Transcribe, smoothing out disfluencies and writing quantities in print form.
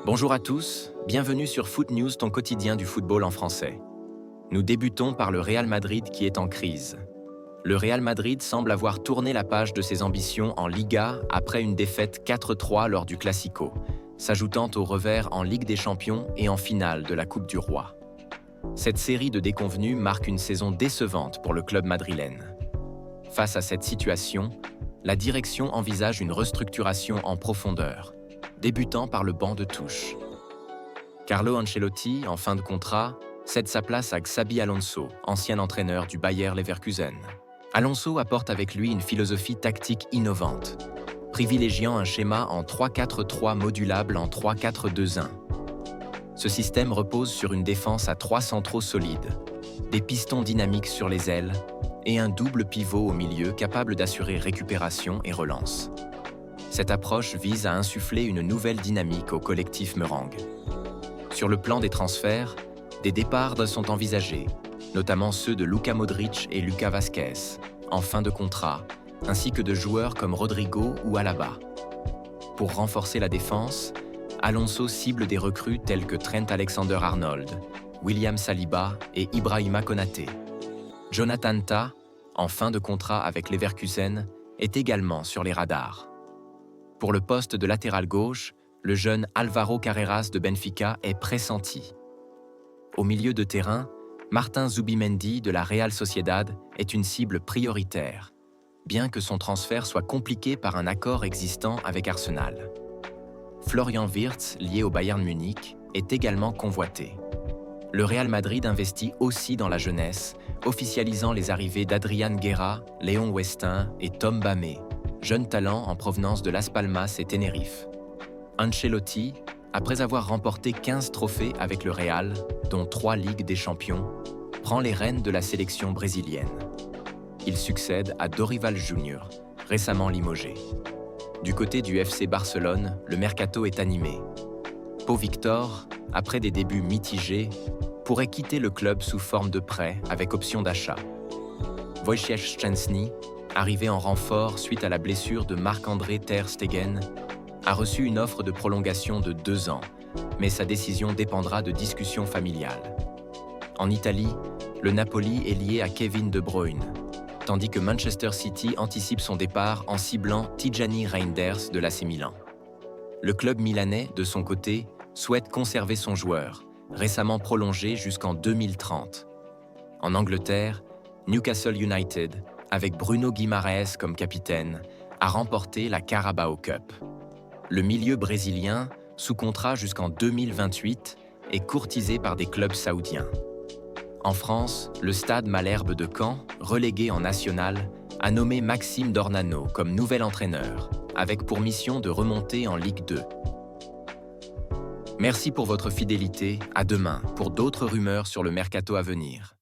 Bonjour à tous, bienvenue sur Foot News, ton quotidien du football en français. Nous débutons par le Real Madrid qui est en crise. Le Real Madrid semble avoir tourné la page de ses ambitions en Liga après une défaite 4-3 lors du Classico, s'ajoutant au revers en Ligue des Champions et en finale de la Coupe du Roi. Cette série de déconvenues marque une saison décevante pour le club madrilène. Face à cette situation, la direction envisage une restructuration en profondeur, débutant par le banc de touche. Carlo Ancelotti, en fin de contrat, cède sa place à Xabi Alonso, ancien entraîneur du Bayer Leverkusen. Alonso apporte avec lui une philosophie tactique innovante, privilégiant un schéma en 3-4-3 modulable en 3-4-2-1. Ce système repose sur une défense à 3 centraux solides, des pistons dynamiques sur les ailes et un double pivot au milieu capable d'assurer récupération et relance. Cette approche vise à insuffler une nouvelle dynamique au collectif merengue. Sur le plan des transferts, des départs sont envisagés, notamment ceux de Luka Modric et Lucas Vazquez, en fin de contrat, ainsi que de joueurs comme Rodrigo ou Alaba. Pour renforcer la défense, Alonso cible des recrues telles que Trent Alexander-Arnold, William Saliba et Ibrahima Konaté. Jonathan Tah, en fin de contrat avec Leverkusen, est également sur les radars. Pour le poste de latéral gauche, le jeune Álvaro Carreras de Benfica est pressenti. Au milieu de terrain, Martin Zubimendi de la Real Sociedad est une cible prioritaire, bien que son transfert soit compliqué par un accord existant avec Arsenal. Florian Wirtz, lié au Bayern Munich, est également convoité. Le Real Madrid investit aussi dans la jeunesse, officialisant les arrivées d'Adrian Guerra, Léon Westin et Tom Bamé, jeunes talents en provenance de Las Palmas et Tenerife. Ancelotti, après avoir remporté 15 trophées avec le Real, dont 3 Ligues des Champions, prend les rênes de la sélection brésilienne. Il succède à Dorival Junior, récemment limogé. Du côté du FC Barcelone, le mercato est animé. Pau Victor, après des débuts mitigés, pourrait quitter le club sous forme de prêt avec option d'achat. Wojciech Szczęsny, arrivé en renfort suite à la blessure de Marc-André ter Stegen, a reçu une offre de prolongation de 2 ans, mais sa décision dépendra de discussions familiales. En Italie, le Napoli est lié à Kevin De Bruyne, tandis que Manchester City anticipe son départ en ciblant Tijani Reinders de l'AC Milan. Le club milanais, de son côté, souhaite conserver son joueur, récemment prolongé jusqu'en 2030. En Angleterre, Newcastle United, avec Bruno Guimaraes comme capitaine, a remporté la Carabao Cup. Le milieu brésilien, sous contrat jusqu'en 2028, est courtisé par des clubs saoudiens. En France, le Stade Malherbe de Caen, relégué en national, a nommé Maxime Dornano comme nouvel entraîneur, avec pour mission de remonter en Ligue 2. Merci pour votre fidélité, à demain pour d'autres rumeurs sur le mercato à venir.